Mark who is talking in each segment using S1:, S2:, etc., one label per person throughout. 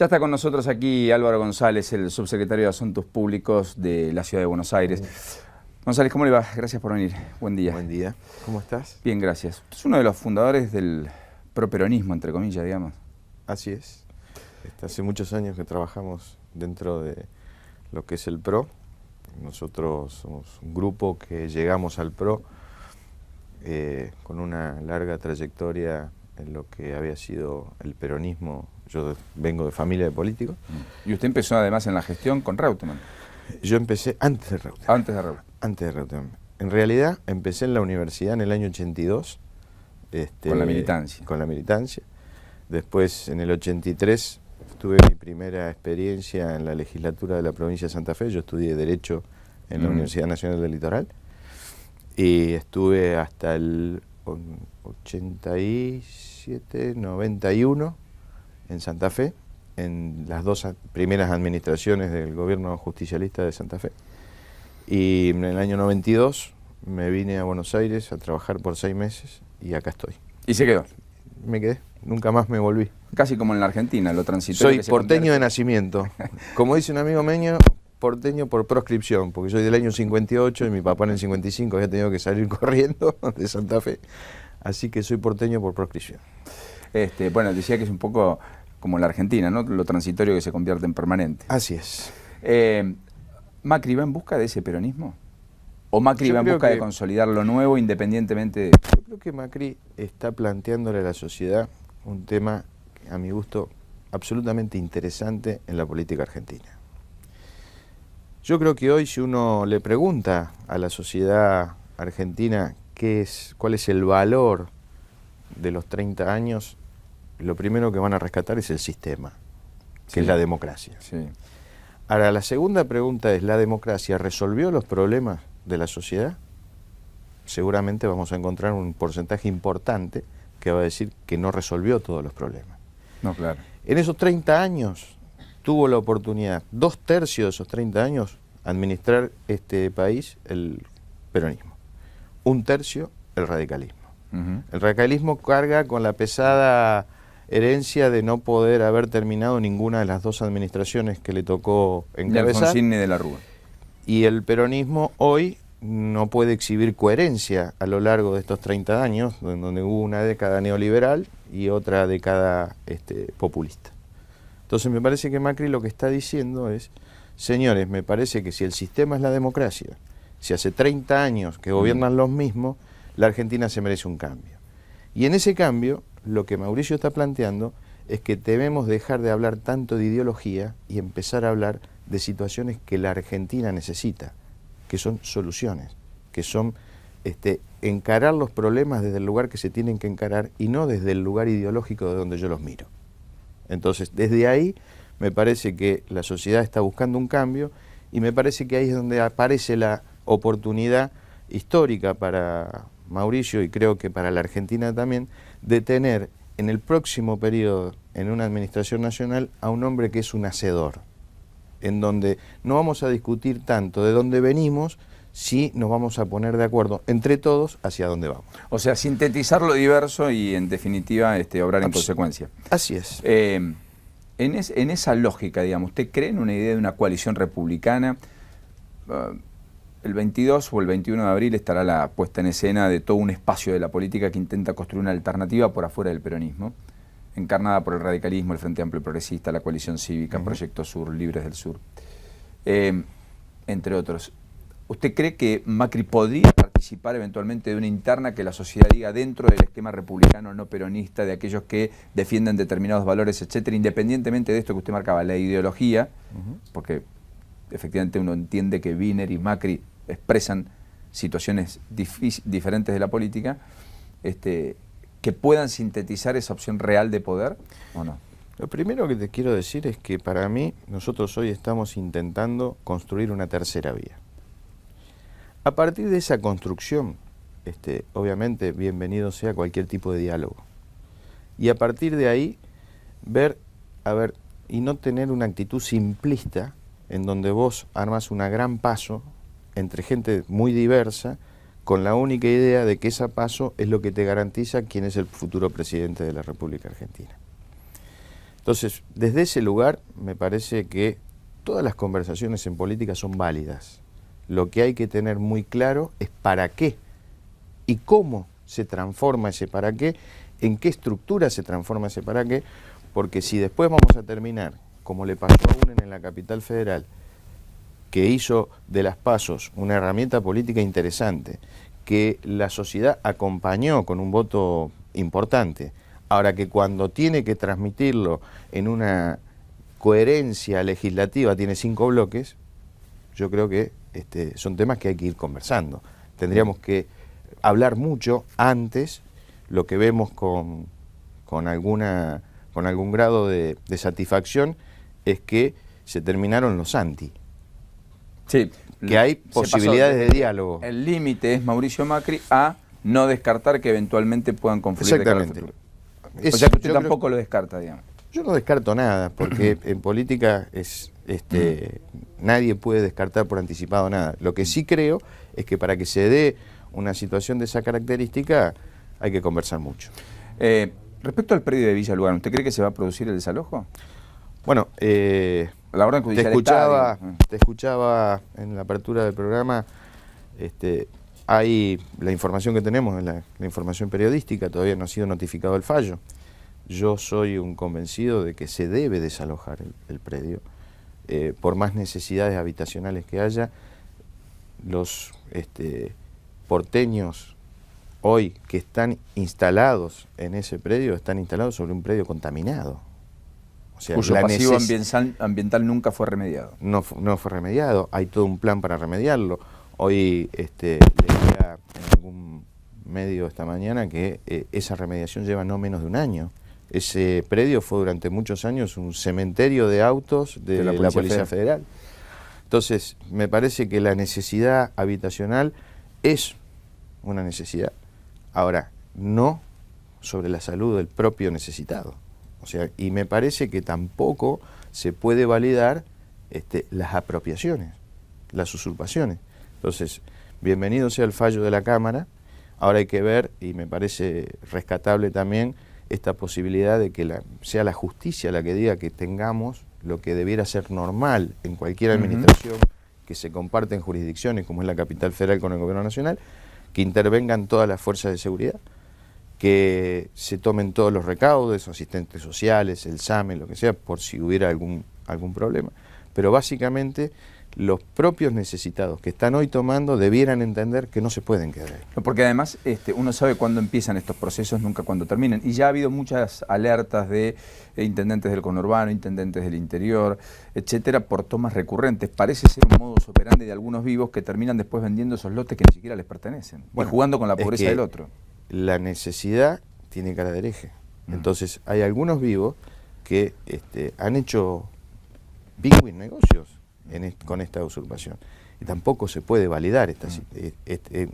S1: Ya está con nosotros aquí Álvaro González, el subsecretario de Asuntos Públicos de la Ciudad de Buenos Aires. González, ¿cómo le va? Gracias por venir. Buen día.
S2: Buen día. ¿Cómo estás?
S1: Bien, gracias. Usted es uno de los fundadores del properonismo, entre comillas, digamos.
S2: Así es. Hace muchos años que trabajamos dentro de lo que es el PRO. Nosotros somos un grupo que llegamos al PRO con una larga trayectoria en lo que había sido el peronismo. Yo vengo de familia de políticos.
S1: Y usted empezó además en la gestión con Reutemann.
S2: Yo empecé antes de Reutemann.
S1: Antes de Reutemann.
S2: Antes de Reutemann. En realidad empecé en la universidad en el año 82.
S1: Con la militancia.
S2: Con la militancia. Después, en el 83, tuve mi primera experiencia en la legislatura de la provincia de Santa Fe. Yo estudié Derecho en la Universidad Nacional del Litoral. Y estuve hasta el 87, 91 en Santa Fe, en las dos primeras administraciones del gobierno justicialista de Santa Fe. Y en el año 92 me vine a Buenos Aires a trabajar por 6 meses y acá estoy.
S1: ¿Y se quedó?
S2: Me quedé, nunca más me volví.
S1: Casi como en la Argentina, lo transitorio.
S2: Soy porteño de nacimiento. Como dice un amigo mío, porteño por proscripción, porque soy del año 58 y mi papá en el 55 había tenido que salir corriendo de Santa Fe. Así que soy porteño por proscripción.
S1: Bueno, decía que es un poco como la Argentina, ¿no? Lo transitorio que se convierte en permanente.
S2: Así es.
S1: ¿Macri va en busca de ese peronismo? ¿O Macri va en busca de consolidar lo nuevo independientemente de...?
S2: Yo creo que Macri está planteándole a la sociedad un tema, a mi gusto, absolutamente interesante en la política argentina. Yo creo que hoy, si uno le pregunta a la sociedad argentina cuál es el valor de los 30 años, lo primero que van a rescatar es el sistema, que es la democracia.
S1: Sí.
S2: Ahora, la segunda pregunta es, ¿la democracia resolvió los problemas de la sociedad? Seguramente vamos a encontrar un porcentaje importante que va a decir que no resolvió todos los problemas.
S1: No, claro.
S2: En esos 30 años tuvo la oportunidad, 2/3 de esos 30 años, administrar este país el peronismo. 1/3 el radicalismo. El radicalismo carga con la pesada herencia de no poder haber terminado ninguna de las 2 administraciones que le tocó encabezar.
S1: Ni Alfonsín ni de la Rúa.
S2: Y el peronismo hoy no puede exhibir coherencia a lo largo de estos 30 años, donde hubo una década neoliberal y otra década populista. Entonces me parece que Macri lo que está diciendo es, señores, me parece que si el sistema es la democracia, si hace 30 años que gobiernan los mismos, la Argentina se merece un cambio. Y en ese cambio, lo que Mauricio está planteando es que debemos dejar de hablar tanto de ideología y empezar a hablar de situaciones que la Argentina necesita, que son soluciones, que son encarar los problemas desde el lugar que se tienen que encarar y no desde el lugar ideológico de donde yo los miro. Entonces, desde ahí me parece que la sociedad está buscando un cambio y me parece que ahí es donde aparece la oportunidad histórica para Mauricio y creo que para la Argentina también, de tener en el próximo periodo en una administración nacional a un hombre que es un hacedor, en donde no vamos a discutir tanto de dónde venimos, si nos vamos a poner de acuerdo entre todos hacia dónde vamos.
S1: O sea, sintetizar lo diverso y en definitiva obrar en consecuencia.
S2: Así es.
S1: En esa lógica, digamos, ¿usted cree en una idea de una coalición republicana? El 22 o el 21 de abril estará la puesta en escena de todo un espacio de la política que intenta construir una alternativa por afuera del peronismo, encarnada por el radicalismo, el Frente Amplio Progresista, la Coalición Cívica, Proyecto Sur, Libres del Sur, entre otros. ¿Usted cree que Macri podría participar eventualmente de una interna que la sociedad diga dentro del esquema republicano no peronista, de aquellos que defienden determinados valores, etcétera, independientemente de esto que usted marcaba, la ideología, porque efectivamente uno entiende que Wiener y Macri expresan situaciones diferentes de la política, que puedan sintetizar esa opción real de poder o no?
S2: Lo primero que te quiero decir es que para mí nosotros hoy estamos intentando construir una tercera vía. A partir de esa construcción, obviamente bienvenido sea cualquier tipo de diálogo. Y a partir de ahí, ver, y no tener una actitud simplista en donde vos armas una gran paso entre gente muy diversa con la única idea de que ese paso es lo que te garantiza quién es el futuro presidente de la República Argentina. Entonces, desde ese lugar, me parece que todas las conversaciones en política son válidas. Lo que hay que tener muy claro es para qué y cómo se transforma ese para qué, en qué estructura se transforma ese para qué, porque si después vamos a terminar, como le pasó a UNEN en la capital federal, que hizo de las PASOs una herramienta política interesante, que la sociedad acompañó con un voto importante, ahora que cuando tiene que transmitirlo en una coherencia legislativa tiene 5 bloques, yo creo que son temas que hay que ir conversando. Tendríamos que hablar mucho antes, lo que vemos con algún grado de satisfacción es que se terminaron los anti.
S1: Sí,
S2: que hay posibilidades de diálogo.
S1: El límite es Mauricio Macri a no descartar que eventualmente puedan confluir.
S2: Exactamente.
S1: O sea que usted tampoco lo descarta, digamos.
S2: Yo no descarto nada, porque en política nadie puede descartar por anticipado nada. Lo que sí creo es que para que se dé una situación de esa característica hay que conversar mucho.
S1: Respecto al predio de Villa Lugano, ¿usted cree que se va a producir el desalojo?
S2: Bueno,
S1: la orden judicial
S2: te escuchaba en la apertura del programa. Hay la información que tenemos, la información periodística, todavía no ha sido notificado el fallo. Yo soy un convencido de que se debe desalojar el predio, por más necesidades habitacionales que haya. Los porteños hoy que están instalados en ese predio, están instalados sobre un predio contaminado. O sea,
S1: cuyo pasivo ambiental nunca fue remediado.
S2: No fue remediado, hay todo un plan para remediarlo. Hoy leía en algún medio esta mañana que esa remediación lleva no menos de un año. Ese predio fue durante muchos años un cementerio de autos de la Policía Federal. Entonces, me parece que la necesidad habitacional es una necesidad. Ahora, no sobre la salud del propio necesitado. O sea, y me parece que tampoco se puede validar las apropiaciones, las usurpaciones. Entonces, bienvenido sea el fallo de la Cámara. Ahora hay que ver, y me parece rescatable también, esta posibilidad de que sea la justicia la que diga que tengamos lo que debiera ser normal en cualquier administración que se comparte en jurisdicciones, como es la capital federal con el gobierno nacional, que intervengan todas las fuerzas de seguridad, que se tomen todos los recaudos, asistentes sociales, el SAME, lo que sea, por si hubiera algún problema. Pero básicamente los propios necesitados que están hoy tomando debieran entender que no se pueden quedar ahí.
S1: Porque además uno sabe cuándo empiezan estos procesos, nunca cuándo terminan. Y ya ha habido muchas alertas de intendentes del conurbano, intendentes del interior, etcétera, por tomas recurrentes. Parece ser un modus operandi de algunos vivos que terminan después vendiendo esos lotes que ni siquiera les pertenecen. Bueno, jugando con la pobreza del otro.
S2: La necesidad tiene cara de hereje. Entonces hay algunos vivos que han hecho big-win negocios con esta usurpación. Y tampoco se puede validar estas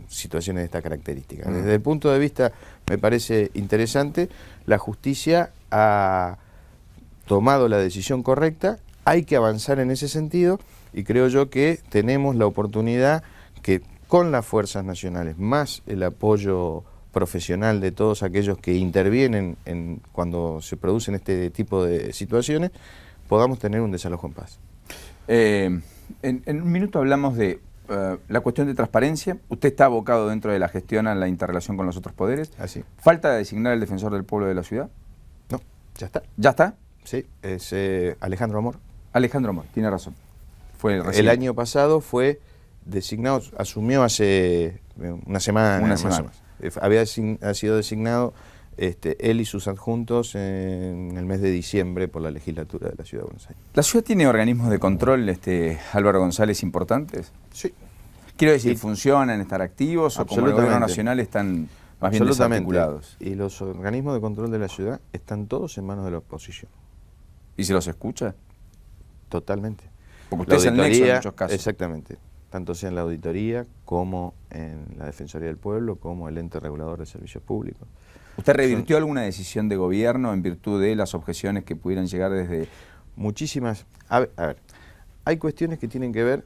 S2: situaciones de esta característica. Desde el punto de vista, me parece interesante, la justicia ha tomado la decisión correcta, hay que avanzar en ese sentido y creo yo que tenemos la oportunidad que con las fuerzas nacionales, más el apoyo profesional de todos aquellos que intervienen cuando se producen este tipo de situaciones, podamos tener un desalojo en paz.
S1: En un minuto hablamos de la cuestión de transparencia. Usted está abocado dentro de la gestión a la interrelación con los otros poderes.
S2: Así.
S1: ¿Falta de designar el defensor del pueblo de la ciudad?
S2: No, ya está.
S1: ¿Ya está?
S2: Sí, es Alejandro Amor.
S1: Alejandro Amor, tiene razón. Fue
S2: el año pasado fue designado, asumió hace una semana.
S1: Más o menos.
S2: Ha sido designado él y sus adjuntos en el mes de diciembre por la legislatura de la Ciudad de Buenos Aires.
S1: ¿La ciudad tiene organismos de control, Álvaro González, importantes?
S2: Sí.
S1: Quiero decir, ¿funcionan, están activos o como el gobierno nacional están más bien desarticulados?
S2: Y los organismos de control de la ciudad están todos en manos de la oposición.
S1: ¿Y se los escucha?
S2: Totalmente.
S1: Porque usted es el nexo en muchos casos.
S2: Exactamente. Tanto sea en la auditoría como en la Defensoría del Pueblo, como el ente regulador de servicios públicos.
S1: ¿Usted revirtió alguna decisión de gobierno en virtud de las objeciones que pudieran llegar desde...?
S2: Muchísimas. A ver, hay cuestiones que tienen que ver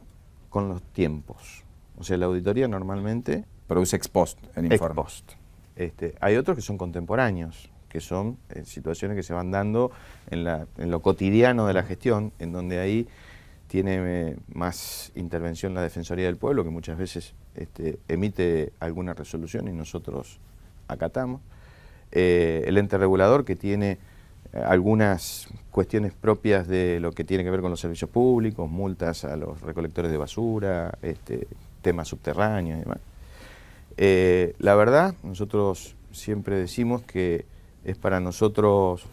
S2: con los tiempos. O sea, la auditoría normalmente...
S1: Produce ex post el informe.
S2: Ex post. Hay otros que son contemporáneos, que son situaciones que se van dando en lo cotidiano de la gestión, en donde ahí tiene más intervención la Defensoría del Pueblo, que muchas veces emite alguna resolución y nosotros acatamos. El ente regulador, que tiene algunas cuestiones propias de lo que tiene que ver con los servicios públicos, multas a los recolectores de basura, temas subterráneos y demás. La verdad, nosotros siempre decimos que es para nosotros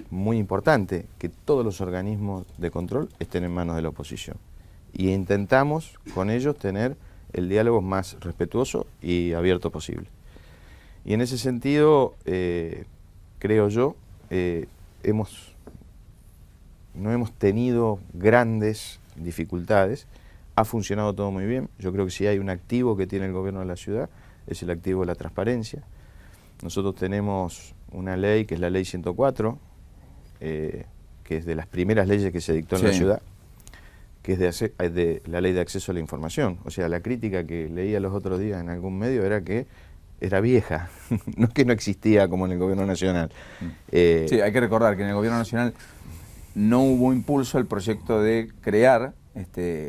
S2: muy importante que todos los organismos de control estén en manos de la oposición. Y intentamos con ellos tener el diálogo más respetuoso y abierto posible. Y en ese sentido, creo yo, no hemos tenido grandes dificultades, ha funcionado todo muy bien. Yo creo que si hay un activo que tiene el gobierno de la ciudad, es el activo de la transparencia. Nosotros tenemos una ley que es la Ley 104, que es de las primeras leyes que se dictó en la ciudad, que es de la Ley de Acceso a la Información. O sea, la crítica que leía los otros días en algún medio era que era vieja, no es que no existía como en el gobierno nacional.
S1: Sí, hay que recordar que en el gobierno nacional no hubo impulso al proyecto de crear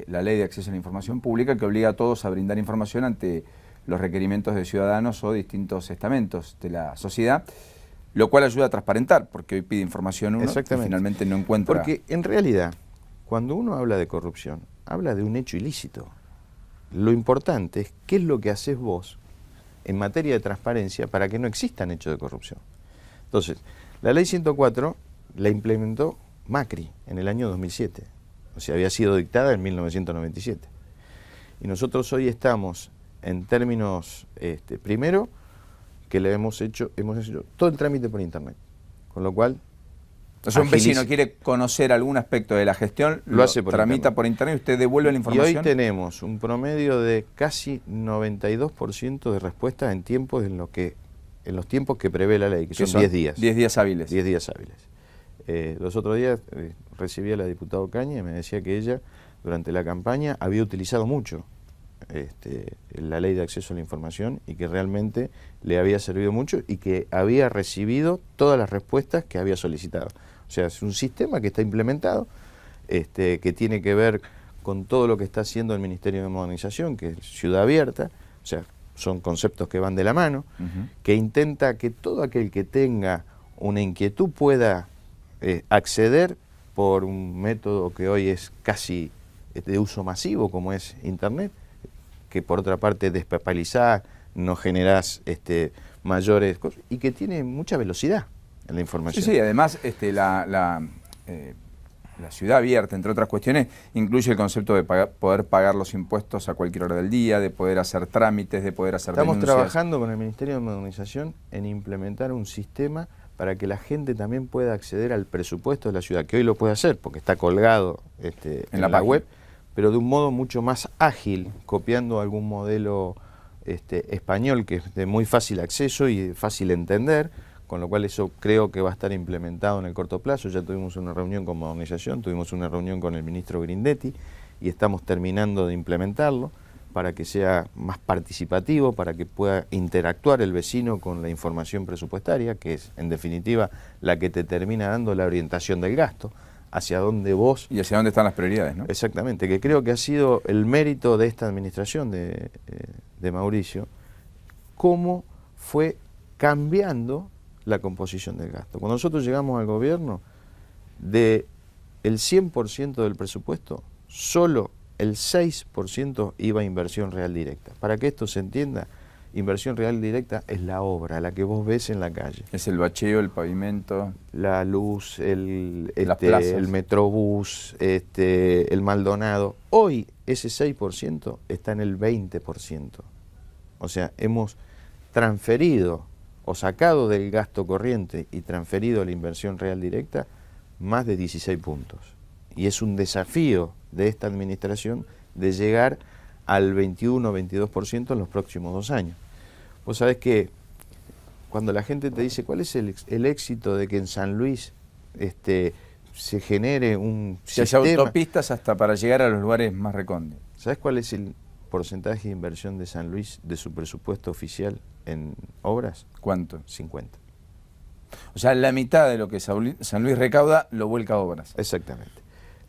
S1: la Ley de Acceso a la Información Pública, que obliga a todos a brindar información ante los requerimientos de ciudadanos o distintos estamentos de la sociedad, lo cual ayuda a transparentar, porque hoy pide información uno y finalmente no encuentra...
S2: Porque en realidad, cuando uno habla de corrupción, habla de un hecho ilícito. Lo importante es qué es lo que haces vos en materia de transparencia para que no existan hechos de corrupción. Entonces, la Ley 104 la implementó Macri en el año 2007, o sea, había sido dictada en 1997. Y nosotros hoy estamos en términos, primero, que le hemos hecho todo el trámite por internet, con lo cual...
S1: Entonces un vecino quiere conocer algún aspecto de la gestión, lo hace tramita por internet y usted devuelve la información.
S2: Y hoy tenemos un promedio de casi 92% de respuestas en los tiempos que prevé la ley, que son 10 días.
S1: 10 días hábiles.
S2: 10 días hábiles. Los otros días recibí a la diputada Ocaña y me decía que ella, durante la campaña, había utilizado mucho la ley de acceso a la información y que realmente le había servido mucho y que había recibido todas las respuestas que había solicitado. O sea, es un sistema que está implementado, que tiene que ver con todo lo que está haciendo el Ministerio de Modernización, que es Ciudad Abierta, o sea, son conceptos que van de la mano, que intenta que todo aquel que tenga una inquietud pueda acceder por un método que hoy es casi de uso masivo, como es Internet, que por otra parte despapalizás, no generás mayores cosas, y que tiene mucha velocidad en la información.
S1: Sí, además la ciudad abierta, entre otras cuestiones, incluye el concepto de poder pagar los impuestos a cualquier hora del día, de poder hacer trámites, de poder hacer denuncias.
S2: Estamos trabajando con el Ministerio de Modernización en implementar un sistema para que la gente también pueda acceder al presupuesto de la ciudad, que hoy lo puede hacer porque está colgado en la web, pero de un modo mucho más ágil, copiando algún modelo español que es de muy fácil acceso y de fácil entender, con lo cual eso creo que va a estar implementado en el corto plazo. Ya tuvimos una reunión con Modernización, tuvimos una reunión con el ministro Grindetti y estamos terminando de implementarlo para que sea más participativo, para que pueda interactuar el vecino con la información presupuestaria, que es en definitiva la que te termina dando la orientación del gasto, hacia dónde vos...
S1: Y hacia dónde están las prioridades, ¿no?
S2: Exactamente, que creo que ha sido el mérito de esta administración de Mauricio, cómo fue cambiando la composición del gasto. Cuando nosotros llegamos al gobierno, del 100% del presupuesto, solo el 6% iba a inversión real directa. Para que esto se entienda, inversión real directa es la obra, la que vos ves en la calle.
S1: Es el bacheo, el pavimento,
S2: la luz, el metrobús, el Maldonado. Hoy ese 6% está en el 20%. O sea, hemos transferido o sacado del gasto corriente y transferido a la inversión real directa más de 16 puntos. Y es un desafío de esta administración de llegar al 21-22% en los próximos 2 años. Vos sabés que cuando la gente te dice cuál es el éxito de que en San Luis se genere un sistema...
S1: Se haya autopistas hasta para llegar a los lugares más recónditos.
S2: ¿Sabés cuál es el porcentaje de inversión de San Luis de su presupuesto oficial en obras?
S1: ¿Cuánto?
S2: 50.
S1: O sea, la mitad de lo que San Luis recauda lo vuelca a obras.
S2: Exactamente.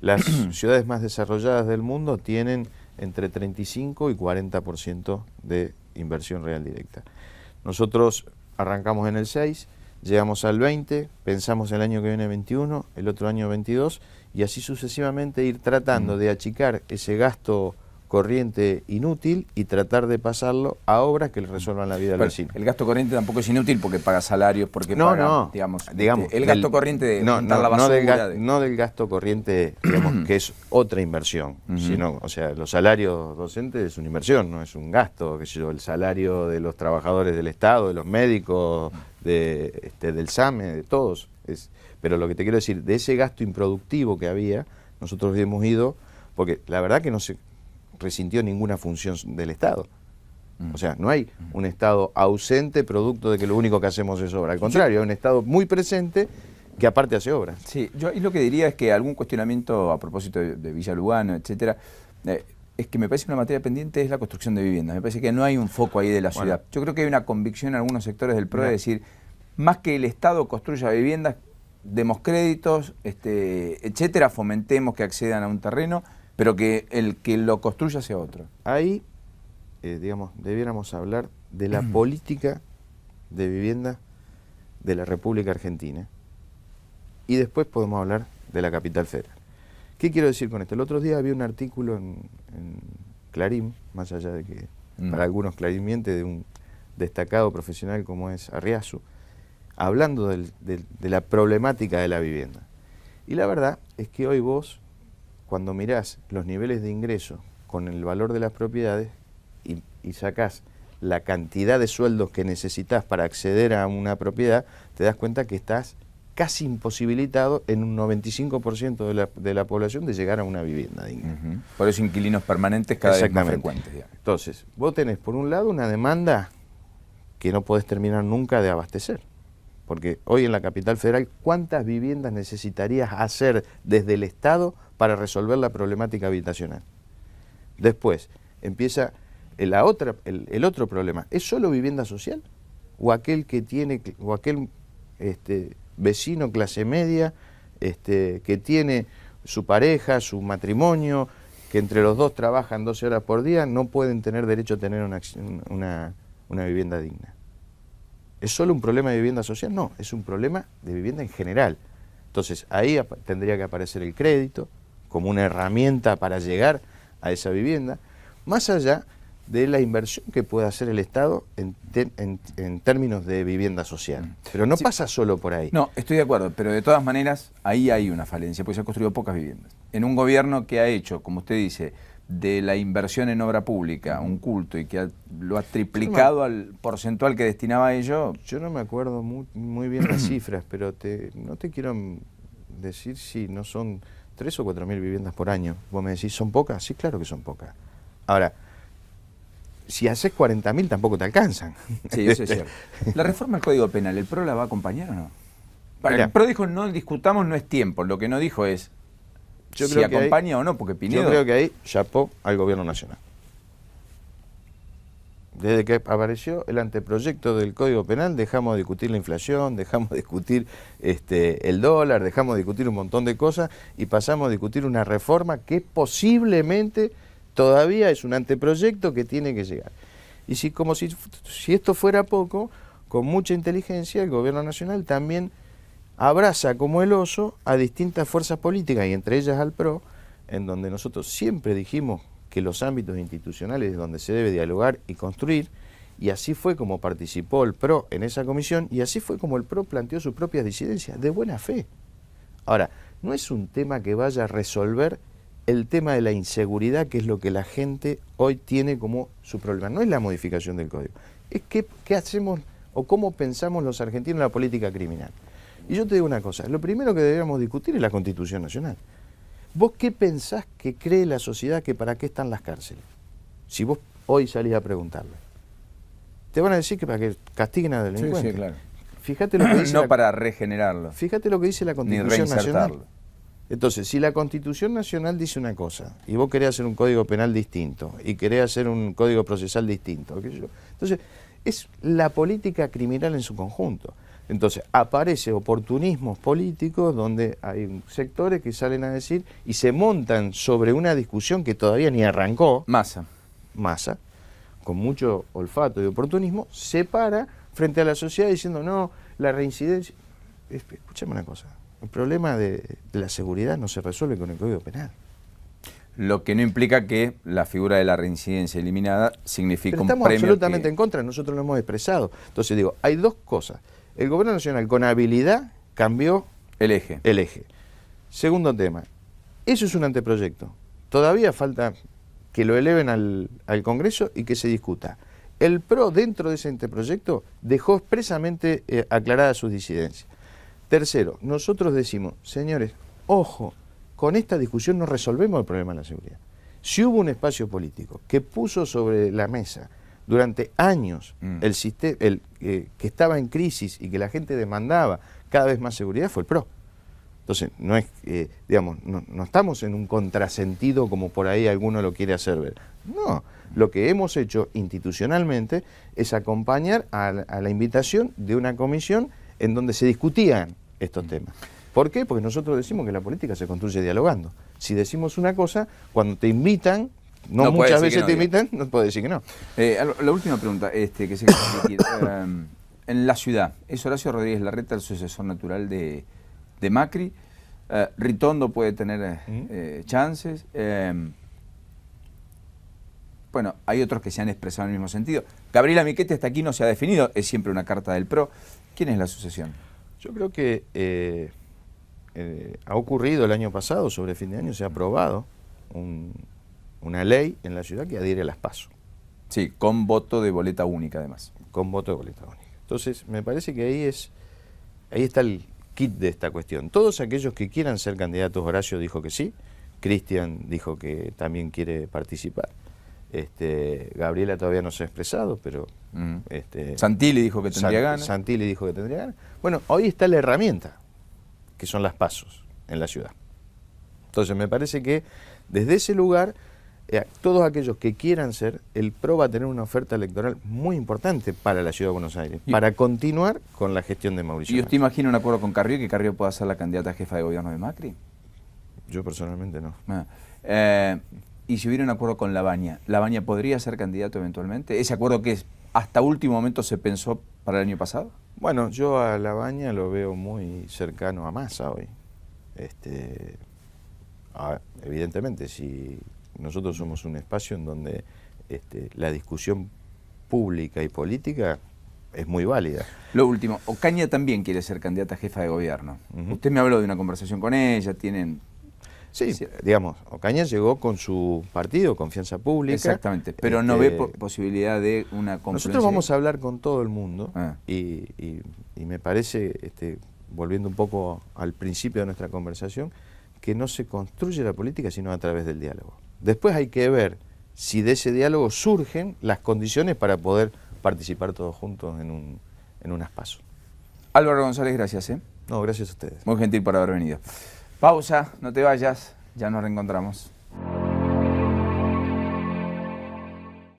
S2: Las ciudades más desarrolladas del mundo tienen entre 35 y 40% de inversión real directa. Nosotros arrancamos en el 6, llegamos al 20, pensamos el año que viene 21, el otro año 22, y así sucesivamente ir tratando de achicar ese gasto corriente inútil y tratar de pasarlo a obras que le resuelvan la vida al vecino.
S1: El gasto corriente tampoco es inútil porque paga salarios, porque digamos, el gasto corriente de montar la basura.
S2: No del gasto corriente, digamos, que es otra inversión, sino, o sea, los salarios docentes es una inversión, no es un gasto, qué sé yo, el salario de los trabajadores del Estado, de los médicos, del SAME, de todos. Pero lo que te quiero decir, de ese gasto improductivo que había, nosotros hemos ido, porque la verdad que no se resintió ninguna función del Estado. O sea, no hay un Estado ausente producto de que lo único que hacemos es obra. Al contrario, hay un Estado muy presente que aparte hace obras.
S1: Sí, yo y lo que diría es que algún cuestionamiento a propósito de Villa Lugano, etcétera, es que me parece que una materia pendiente es la construcción de viviendas. Me parece que no hay un foco ahí de la ciudad. Yo creo que hay una convicción en algunos sectores del PRO de decir, más que el Estado construya viviendas, demos créditos, etcétera, fomentemos que accedan a un terreno, pero que el que lo construya sea otro.
S2: Ahí, digamos, debiéramos hablar de la política de vivienda de la República Argentina. Y después podemos hablar de la capital federal. ¿Qué quiero decir con esto? El otro día había un artículo en Clarín, más allá de que para algunos Clarín miente, de un destacado profesional como es Arriazu, hablando de la problemática de la vivienda. Y la verdad es que hoy vos, cuando mirás los niveles de ingreso con el valor de las propiedades y sacás la cantidad de sueldos que necesitas para acceder a una propiedad, te das cuenta que estás casi imposibilitado en un 95% de la población de llegar a una vivienda digna.
S1: Por eso inquilinos permanentes cada vez más frecuentes. Digamos.
S2: Entonces, vos tenés por un lado una demanda que no podés terminar nunca de abastecer. Porque hoy en la capital federal, ¿cuántas viviendas necesitarías hacer desde el Estado para resolver la problemática habitacional? Después, empieza el otro problema. ¿Es solo vivienda social? ¿O aquel que tiene, o aquel vecino clase media que tiene su pareja, su matrimonio, que entre los dos trabajan 12 horas por día, no pueden tener derecho a tener una vivienda digna? ¿Es solo un problema de vivienda social? No, es un problema de vivienda en general. Entonces, ahí tendría que aparecer el crédito como una herramienta para llegar a esa vivienda, más allá de la inversión que puede hacer el Estado en términos de vivienda social. Pero no pasa solo por ahí.
S1: No, estoy de acuerdo, pero de todas maneras, ahí hay una falencia, porque se han construido pocas viviendas. En un gobierno que ha hecho, como usted dice, de la inversión en obra pública un culto y que lo ha triplicado al porcentual que destinaba a ello.
S2: Yo no me acuerdo muy bien las cifras, pero no te quiero decir si no son 3 o 4 mil viviendas por año. Vos me decís, ¿son pocas? Sí, claro que son pocas. Ahora, si haces 40.000 tampoco te alcanzan.
S1: Sí, eso es cierto. La reforma del Código Penal, ¿el PRO la va a acompañar o no? El PRO dijo, no discutamos, no es tiempo. Lo que no dijo es si acompaña o no, porque Pinedo...
S2: Yo creo que ahí chapó al gobierno nacional. Desde que apareció el anteproyecto del Código Penal, dejamos de discutir la inflación, dejamos de discutir el dólar, dejamos de discutir un montón de cosas y pasamos a discutir una reforma que posiblemente todavía es un anteproyecto que tiene que llegar. Y si esto fuera poco, con mucha inteligencia, el gobierno nacional también abraza como el oso a distintas fuerzas políticas, y entre ellas al PRO, en donde nosotros siempre dijimos que los ámbitos institucionales es donde se debe dialogar y construir, y así fue como participó el PRO en esa comisión, y así fue como el PRO planteó sus propias disidencias, de buena fe. Ahora, no es un tema que vaya a resolver el tema de la inseguridad, que es lo que la gente hoy tiene como su problema. No es la modificación del código, es qué hacemos o cómo pensamos los argentinos en la política criminal. Y yo te digo una cosa, lo primero que deberíamos discutir es la Constitución Nacional. ¿Vos qué pensás que cree la sociedad que para qué están las cárceles? Si vos hoy salís a preguntarle, te van a decir que para que castiguen a delincuentes.
S1: Sí, claro.
S2: Fíjate lo que dice
S1: no para regenerarlo.
S2: Fíjate lo que dice la Constitución Nacional. Entonces, si la Constitución Nacional dice una cosa y vos querés hacer un código penal distinto y querés hacer un código procesal distinto, entonces es la política criminal en su conjunto. Entonces, aparece oportunismos políticos donde hay sectores que salen a decir y se montan sobre una discusión que todavía ni arrancó.
S1: Massa,
S2: con mucho olfato y oportunismo, se para frente a la sociedad diciendo, no, la reincidencia... Escúchame una cosa, el problema de la seguridad no se resuelve con el Código Penal.
S1: lo que no implica que la figura de la reincidencia eliminada signifique un
S2: estamos
S1: premio
S2: absolutamente en contra, nosotros lo hemos expresado. Entonces digo, hay dos cosas. El Gobierno Nacional con habilidad cambió
S1: el eje.
S2: Segundo tema, eso es un anteproyecto. Todavía falta que lo eleven al Congreso y que se discuta. El PRO dentro de ese anteproyecto dejó expresamente aclaradas sus disidencias. Tercero, nosotros decimos, señores, ojo, con esta discusión no resolvemos el problema de la seguridad. Si hubo un espacio político que puso sobre la mesa durante años el sistema, que estaba en crisis y que la gente demandaba cada vez más seguridad, fue el PRO. Entonces, no es, digamos, no estamos en un contrasentido como por ahí alguno lo quiere hacer ver. No, lo que hemos hecho institucionalmente es acompañar a la invitación de una comisión en donde se discutían estos temas. ¿Por qué? Porque nosotros decimos que la política se construye dialogando. Si decimos una cosa, cuando te invitan, no muchas veces no, te invitan, no puedes decir que no.
S1: La última pregunta, que se quiere repetir. En la ciudad, ¿es Horacio Rodríguez Larreta el sucesor natural de Macri? Ritondo puede tener chances. Bueno, hay otros que se han expresado en el mismo sentido. Gabriela Michetti hasta aquí no se ha definido, es siempre una carta del PRO. ¿Quién es la sucesión?
S2: Yo creo que ha ocurrido el año pasado, sobre fin de año, se ha aprobado una ley en la ciudad que adhiere a las PASO.
S1: Sí, con voto de boleta única además.
S2: Con voto de boleta única. Entonces, me parece que ahí está el kit de esta cuestión. Todos aquellos que quieran ser candidatos, Horacio dijo que sí, Cristian dijo que también quiere participar. Gabriela todavía no se ha expresado, pero...
S1: Santilli dijo que tendría ganas.
S2: Santilli dijo que tendría ganas. Bueno, hoy está la herramienta, que son las PASOs en la ciudad. Entonces me parece que desde ese lugar, todos aquellos que quieran ser, el PRO va a tener una oferta electoral muy importante para la ciudad de Buenos Aires, para continuar con la gestión de Mauricio.
S1: ¿Y usted imagina un acuerdo con Carrió y que Carrió pueda ser la candidata a jefa de gobierno de Macri?
S2: Yo personalmente no.
S1: ¿Y si hubiera un acuerdo con Lavagna podría ser candidato eventualmente? ¿Ese acuerdo que hasta último momento se pensó para el año pasado?
S2: Bueno, yo a Lavagna lo veo muy cercano a Massa hoy. Evidentemente, si nosotros somos un espacio en donde la discusión pública y política es muy válida.
S1: Lo último, Ocaña también quiere ser candidata a jefa de gobierno. Usted me habló de una conversación con ella, tienen...
S2: Sí, digamos, Ocaña llegó con su partido, Confianza Pública.
S1: Exactamente, pero no ve posibilidad de una confluencia.
S2: Nosotros vamos a hablar con todo el mundo y me parece, volviendo un poco al principio de nuestra conversación, que no se construye la política sino a través del diálogo. Después hay que ver si de ese diálogo surgen las condiciones para poder participar todos juntos en unas PASO.
S1: Álvaro González, gracias.
S2: No, gracias a ustedes.
S1: Muy gentil por haber venido. Pausa, no te vayas, ya nos reencontramos.